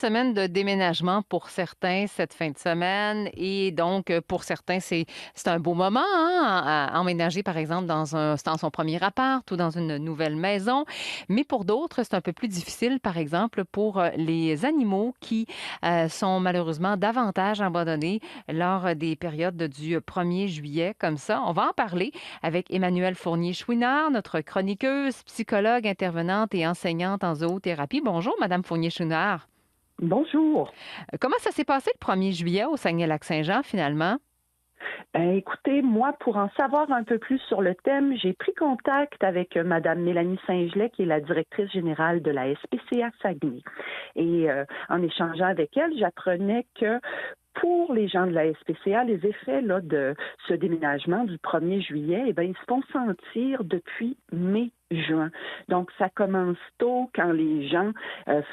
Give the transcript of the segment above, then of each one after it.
semaine de déménagement pour certains cette fin de semaine et donc pour certains, c'est un beau moment, hein, à emménager, par exemple, dans son premier appart ou dans une nouvelle maison. Mais pour d'autres, c'est un peu plus difficile, par exemple, pour les animaux qui sont malheureusement davantage abandonnés lors des périodes du 1er juillet, comme ça. On va en parler avec Emmanuelle Fournier-Chouinard, notre chroniqueuse, psychologue, intervenante et enseignante en zoothérapie. Bonjour, Madame Fournier-Chouinard. Bonjour. Comment ça s'est passé le 1er juillet au Saguenay-Lac-Saint-Jean, finalement? Écoutez, moi, pour en savoir un peu plus sur le thème, j'ai pris contact avec Madame Mélanie Saint-Gelais, qui est la directrice générale de la SPCA Saguenay. Et en échangeant avec elle, j'apprenais que pour les gens de la SPCA, les effets là, de ce déménagement du 1er juillet, eh bien, ils se font sentir depuis mai-juin. Donc, ça commence tôt quand les gens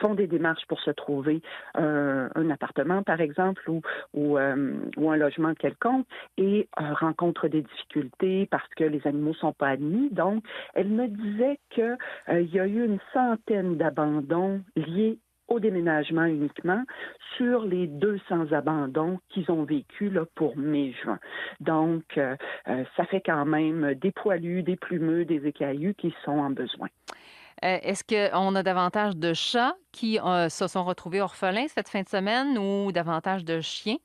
font des démarches pour se trouver un appartement, par exemple, ou un logement quelconque, et rencontrent des difficultés parce que les animaux sont pas admis. Donc, elle me disait que il y a eu une centaine d'abandons liés au déménagement uniquement sur les 200 abandons qu'ils ont vécu là, pour mai-juin. Donc, ça fait quand même des poilus, des plumeux, des écailleux qui sont en besoin. Est-ce qu'on a davantage de chats qui se sont retrouvés orphelins cette fin de semaine ou davantage de chiens?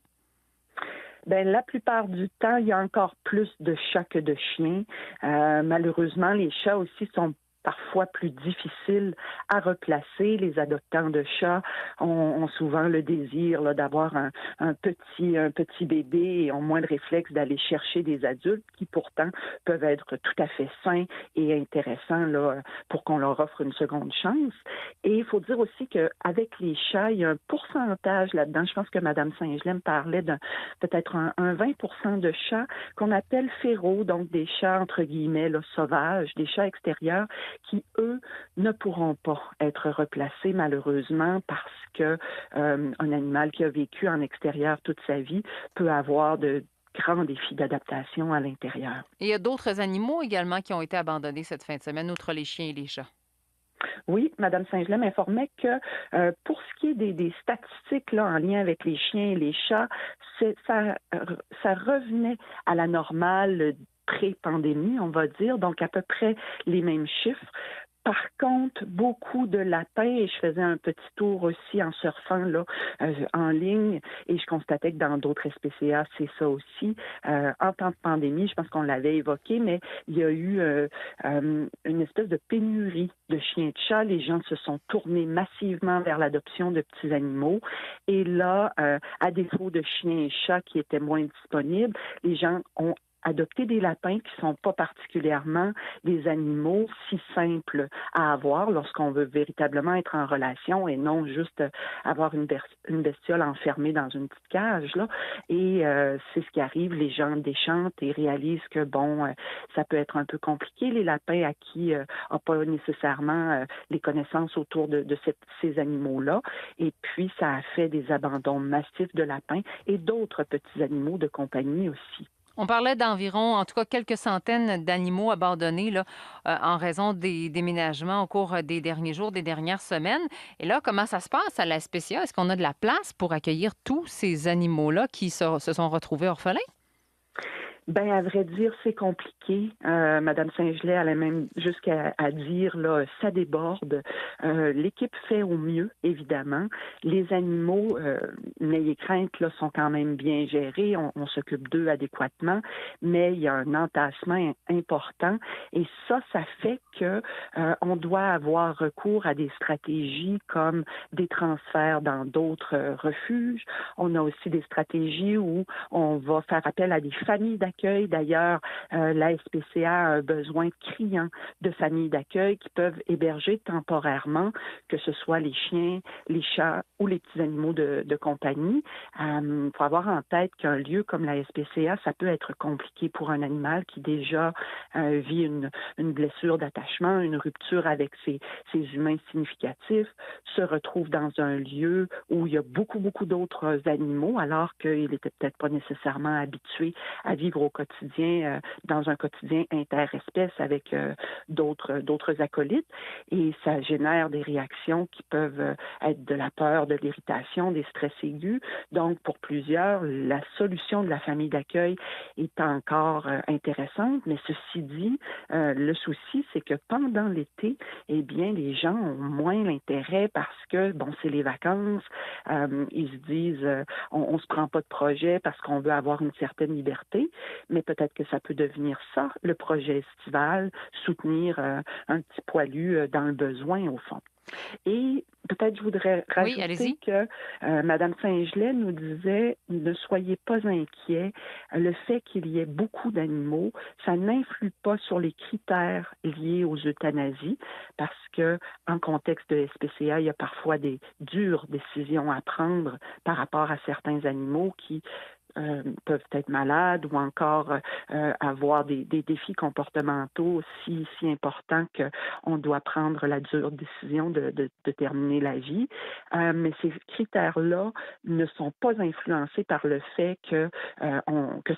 Ben, la plupart du temps, il y a encore plus de chats que de chiens. Malheureusement, les chats aussi sont parfois plus difficiles à replacer. Les adoptants de chats ont souvent le désir là, d'avoir un petit bébé et ont moins de réflexe d'aller chercher des adultes qui pourtant peuvent être tout à fait sains et intéressants là, pour qu'on leur offre une seconde chance. Et il faut dire aussi qu'avec les chats, il y a un pourcentage là-dedans. Je pense que Mme Saint-Gelais parlait d'un peut-être un 20 de chats qu'on appelle féraux, donc des chats entre guillemets là, sauvages, des chats extérieurs qui, eux, ne pourront pas être replacés malheureusement parce que un animal qui a vécu en extérieur toute sa vie peut avoir de grands défis d'adaptation à l'intérieur. Et il y a d'autres animaux également qui ont été abandonnés cette fin de semaine, outre les chiens et les chats. Oui, Mme Saint-Gelais m'informait que pour ce qui est des statistiques là, en lien avec les chiens et les chats, ça revenait à la normale pré-pandémie, on va dire, donc à peu près les mêmes chiffres. Par contre, beaucoup de lapins, et je faisais un petit tour aussi en surfant là, en ligne, et je constatais que dans d'autres SPCA, c'est ça aussi. En temps de pandémie, je pense qu'on l'avait évoqué, mais il y a eu une espèce de pénurie de chiens et de chats. Les gens se sont tournés massivement vers l'adoption de petits animaux. Et là, à défaut de chiens et chats qui étaient moins disponibles, les gens ont adopter des lapins qui sont pas particulièrement des animaux si simples à avoir lorsqu'on veut véritablement être en relation et non juste avoir une bestiole enfermée dans une petite cage là. Et c'est ce qui arrive, les gens déchantent et réalisent que bon, ça peut être un peu compliqué les lapins à qui n'ont pas nécessairement les connaissances autour de ces animaux-là. Et puis ça a fait des abandons massifs de lapins et d'autres petits animaux de compagnie aussi. On parlait d'environ, en tout cas, quelques centaines d'animaux abandonnés là, en raison des déménagements au cours des derniers jours, des dernières semaines. Et là, comment ça se passe à la SPCA? Est-ce qu'on a de la place pour accueillir tous ces animaux-là qui se sont retrouvés orphelins? Ben, à vrai dire, c'est compliqué. Madame Saint-Gelais allait même jusqu'à dire, là, ça déborde. L'équipe fait au mieux, évidemment. Les animaux, n'ayez crainte, là, sont quand même bien gérés. On s'occupe d'eux adéquatement, mais il y a un entassement important. Et ça fait que on doit avoir recours à des stratégies comme des transferts dans d'autres refuges. On a aussi des stratégies où on va faire appel à des familles d'accueil. D'ailleurs, la SPCA a un besoin criant de familles d'accueil qui peuvent héberger temporairement, que ce soit les chiens, les chats ou les petits animaux de compagnie. Il faut avoir en tête qu'un lieu comme la SPCA, ça peut être compliqué pour un animal qui déjà vit une blessure d'attachement, une rupture avec ses humains significatifs, se retrouve dans un lieu où il y a beaucoup, beaucoup d'autres animaux, alors qu'il n'était peut-être pas nécessairement habitué à vivre au quotidien, dans un quotidien interespèce avec d'autres acolytes, et ça génère des réactions qui peuvent être de la peur, de l'irritation, des stress aigus. Donc, pour plusieurs, la solution de la famille d'accueil est encore intéressante, mais ceci dit, le souci, c'est que pendant l'été, eh bien, les gens ont moins l'intérêt parce que, bon, c'est les vacances, ils se disent, on se prend pas de projet parce qu'on veut avoir une certaine liberté, mais peut-être que ça peut devenir ça, le projet estival, soutenir un petit poilu dans le besoin, au fond. Et peut-être je voudrais Oui, rajouter allez-y. que Mme Saint-Gelais nous disait, ne soyez pas inquiets, le fait qu'il y ait beaucoup d'animaux, ça n'influe pas sur les critères liés aux euthanasies, parce que en contexte de SPCA, il y a parfois des dures décisions à prendre par rapport à certains animaux qui peuvent être malades ou encore avoir des défis comportementaux si importants qu'on doit prendre la dure décision de terminer la vie. Mais ces critères-là ne sont pas influencés par le fait que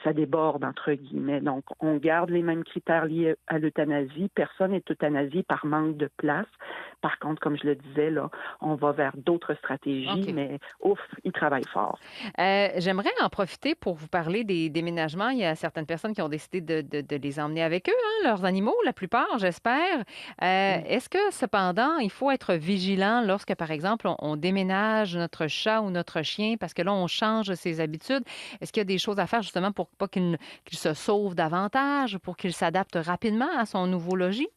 ça déborde, entre guillemets. Donc, on garde les mêmes critères liés à l'euthanasie. Personne n'est euthanasié par manque de place. Par contre, comme je le disais, là, on va vers d'autres stratégies, OK. mais ouf, ils travaillent fort. J'aimerais en profiter pour vous parler des déménagements. Il y a certaines personnes qui ont décidé de les emmener avec eux, hein, leurs animaux, la plupart, j'espère. Est-ce que, cependant, il faut être vigilant lorsque, par exemple, on déménage notre chat ou notre chien parce que là, on change ses habitudes? Est-ce qu'il y a des choses à faire justement pour pas qu'il se sauve davantage, pour qu'il s'adapte rapidement à son nouveau logis?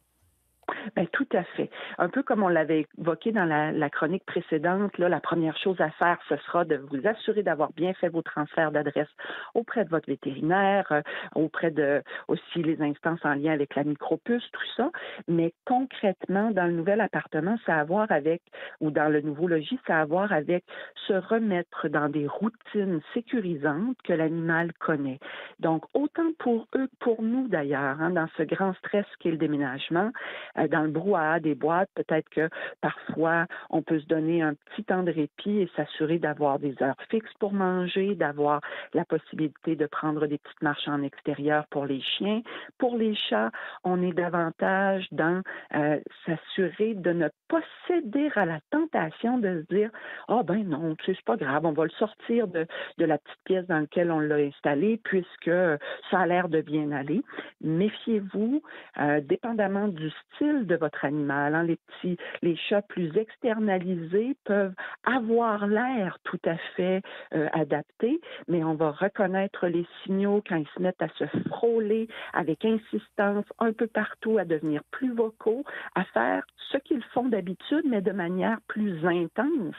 Ben, tout à fait. Un peu comme on l'avait évoqué dans la chronique précédente, là, la première chose à faire, ce sera de vous assurer d'avoir bien fait vos transferts d'adresse auprès de votre vétérinaire, auprès de aussi les instances en lien avec la micropuce, tout ça. Mais concrètement, dans le nouvel appartement, ça a à voir avec, ou dans le nouveau logis, ça a à voir avec se remettre dans des routines sécurisantes que l'animal connaît. Donc, autant pour eux que pour nous d'ailleurs, hein, dans ce grand stress qu'est le déménagement, dans le brouhaha des boîtes, peut-être que parfois, on peut se donner un petit temps de répit et s'assurer d'avoir des heures fixes pour manger, d'avoir la possibilité de prendre des petites marches en extérieur pour les chiens. Pour les chats, on est davantage dans s'assurer de ne pas céder à la tentation de se dire « Ah ben non, tu sais, c'est pas grave, on va le sortir de la petite pièce dans laquelle on l'a installé puisque ça a l'air de bien aller. » Méfiez-vous, dépendamment du style de votre animal. Hein, les chats plus externalisés peuvent avoir l'air tout à fait adaptés, mais on va reconnaître les signaux quand ils se mettent à se frôler avec insistance un peu partout, à devenir plus vocaux, à faire ce qu'ils font d'habitude, mais de manière plus intense.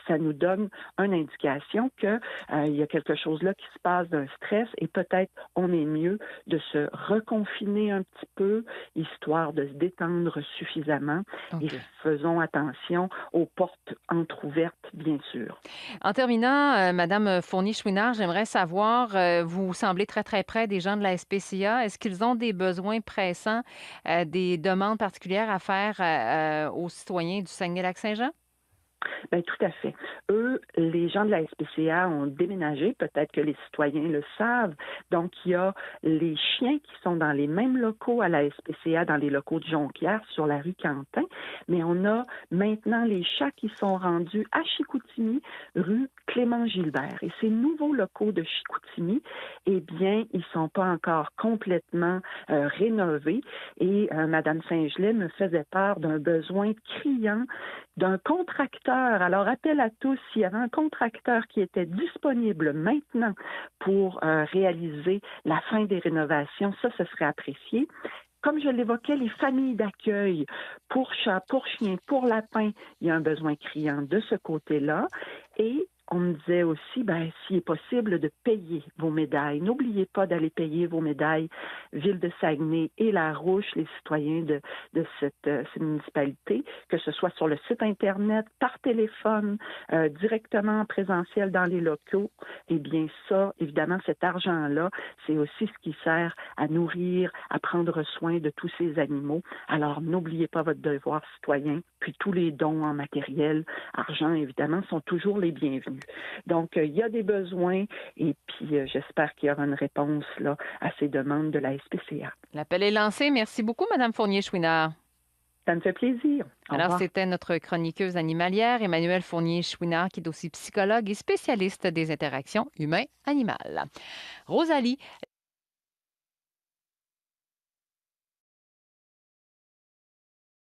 Ça nous donne une indication que il y a quelque chose là qui se passe d'un stress et peut-être on est mieux de se reconfiner un petit peu, histoire de se détendre suffisamment. Et OK. faisons attention aux portes entr'ouvertes, bien sûr. En terminant, Madame Fournier-Chouinard, j'aimerais savoir, vous semblez très, très près des gens de la SPCA. Est-ce qu'ils ont des besoins pressants, des demandes particulières à faire, aux citoyens du Saguenay-Lac-Saint-Jean? Bien, tout à fait. Eux, les gens de la SPCA ont déménagé, peut-être que les citoyens le savent. Donc, il y a les chiens qui sont dans les mêmes locaux à la SPCA, dans les locaux de Jonquière, sur la rue Quentin, mais on a maintenant les chats qui sont rendus à Chicoutimi, rue Clément-Gilbert. Et ces nouveaux locaux de Chicoutimi, eh bien, ils ne sont pas encore complètement rénovés. Et Mme Saint-Gelais me faisait part d'un besoin criant d'un contracteur. Alors, appel à tous, s'il y avait un contracteur qui était disponible maintenant pour réaliser la fin des rénovations, ça, ce serait apprécié. Comme je l'évoquais, les familles d'accueil pour chats, pour chiens, pour lapins, il y a un besoin criant de ce côté-là. Et on me disait aussi, ben, s'il est possible de payer vos médailles. N'oubliez pas d'aller payer vos médailles Ville de Saguenay et La Rouche, les citoyens de cette municipalité, que ce soit sur le site Internet, par téléphone, directement en présentiel dans les locaux. Eh bien ça, évidemment, cet argent-là, c'est aussi ce qui sert à nourrir, à prendre soin de tous ces animaux. Alors, n'oubliez pas votre devoir citoyen, puis tous les dons en matériel, argent, évidemment, sont toujours les bienvenus. eu. Donc, il y a des besoins et puis j'espère qu'il y aura une réponse là, à ces demandes de la SPCA. L'appel est lancé. Merci beaucoup, Madame Fournier-Chouinard. Ça me fait plaisir. Au Alors, revoir. c'était notre chroniqueuse animalière, Emmanuelle Fournier-Chouinard, qui est aussi psychologue et spécialiste des interactions humain-animal. Rosalie